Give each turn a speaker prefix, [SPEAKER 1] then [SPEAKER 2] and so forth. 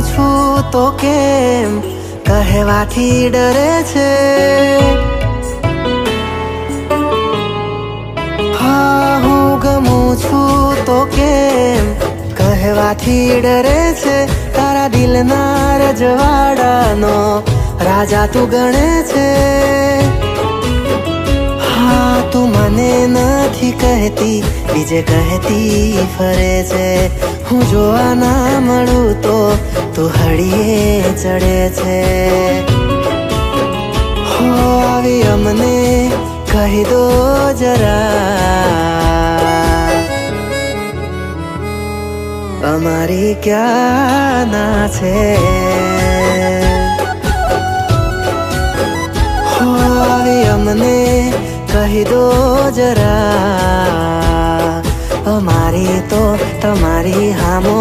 [SPEAKER 1] છું તો કેમ કહેવાથી ડરે છે? હા, હું ગમું છું તો કેમ કહેવાથી ડરે છે? તારા દિલના રજવાડાનો રાજા તું ગણે છે. હા, તું મને નથી કહેતી, બીજે કહેતી ફરે છે. હું જોવા ના મળું તો તું હળીએ ચડે છે. હો, આવી અમને કહી દો જરા, અમારી ક્યાં ના છે? હો, આવી અમને કહી દો જરા, અમારી તો તમારી હામો